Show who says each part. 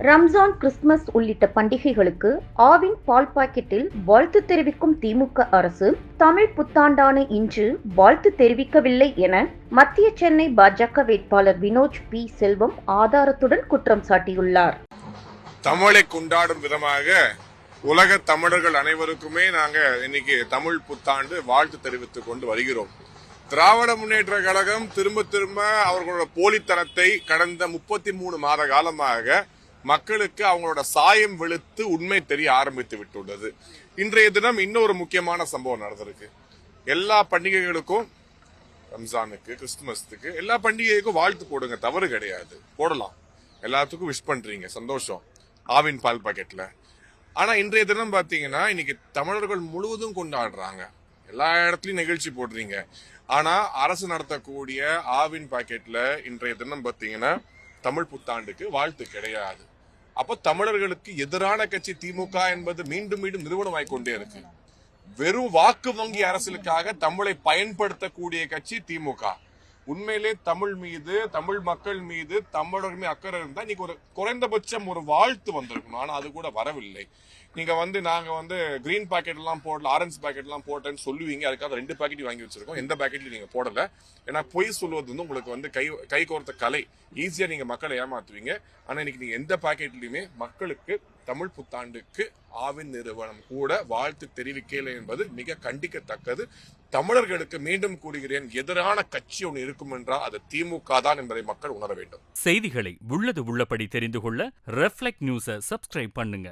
Speaker 1: Ramzan, Christmas உள்ளிட்ட பண்டிகைகளுக்கு ஆவின் பால் பாக்கெட்டில் வாழ்த்து தெரிவிக்கும் திமுக அரசு தமிழ் புத்தாண்டான இன்று வாழ்த்து தெரிவிக்கவில்லை என மத்திய சென்னை பாஜக வேட்பாளர் வினோஜ் பி செல்வம் ஆதாரத்துடன் குற்றம் சாட்டியுள்ளார்.
Speaker 2: தமிழை கொண்டாடும் விதமாக உலக தமிழர்கள் அனைவருக்குமே நாங்க இன்னைக்கு தமிழ் புத்தாண்டு வாழ்த்து தெரிவித்துக் கொண்டு வருகிறோம். திராவிட முன்னேற்ற கழகம் திரும்ப அவர்களோட போலித்தனத்தை கடந்த 33 மாத காலமாக மக்களுக்கு அவங்களோட சாயம் வெளுத்து உண்மை தெரிய ஆரம்பித்து விட்டுள்ளது. இன்றைய தினம் இன்னொரு முக்கியமான சம்பவம் நடந்திருக்கு. எல்லா பண்டிகைகளுக்கும், ரம்ஜானுக்கு, கிறிஸ்துமஸுக்கு, எல்லா பண்டிகைக்கும் வாழ்த்து போடுங்க, தவறு கிடையாது, போடலாம். எல்லாத்துக்கும் விஷ் பண்றீங்க, சந்தோஷம், ஆவின் பால் பாக்கெட்ல. ஆனா இன்றைய தினம் பாத்தீங்கன்னா இன்னைக்கு தமிழர்கள் முழுவதும் கொண்டாடுறாங்க, எல்லா இடத்துலயும் நிகழ்ச்சி போடுறீங்க. ஆனா அரசு நடத்தக்கூடிய ஆவின் பாக்கெட்ல இன்றைய தினம் பாத்தீங்கன்னா தமிழ் புத்தாண்டுக்கு வாழ்த்து கிடையாது. அப்போ தமிழர்களுக்கு எதிரான கட்சி திமுக என்பது மீண்டும் நிறுவனமாய் கொண்டே இருக்கு. வெறும் வாக்கு வங்கி அரசியலுக்காக தமிழை பயன்படுத்தக்கூடிய கட்சி திமுக. உண்மையிலே தமிழ் மீது, தமிழ் மக்கள் மீது, தமிழர் மீது அக்கறை இருந்தா இன்னைக்கு ஒரு குறைந்தபட்சம் ஒரு வாழ்த்து வந்திருக்கணும். ஆனா அது கூட வரவில்லை. நீங்க நாங்க கிரீன் பாக்கெட் எல்லாம் போடல, ஆரஞ்சு பாக்கெட் எல்லாம் போட்டேன்னு சொல்லுவீங்க. அதுக்காக 2 பாக்கெட் வாங்கி வச்சிருக்கோம். எந்த பாக்கெட்லயும் நீங்க போடல. ஏன்னா பொய் சொல்வது உங்களுக்கு கை கோர்த்த கலை. ஈஸியா நீங்க மக்களை ஏமாத்துவீங்க. ஆனா இன்னைக்கு நீங்க எந்த பாக்கெட்லயுமே மக்களுக்கு தமிழ் புத்தாண்டுக்கு ஆவின் நிறுவனம் கூட வாழ்த்து தெரிவிக்கலை என்பது மிக கண்டிக்கத்தக்கது. தமிழர்களுக்கு மீண்டும் கூறுகிறேன், எதிரான கட்சி ஒன்று இருக்கும் என்றால் அது திமுக தான் என்பதை மக்கள் உணர வேண்டும்.
Speaker 3: செய்திகளை உள்ளது உள்ளபடி தெரிந்து கொள்ள ரெஃப்ளெக்ட் நியூஸை சப்ஸ்கிரைப் பண்ணுங்க.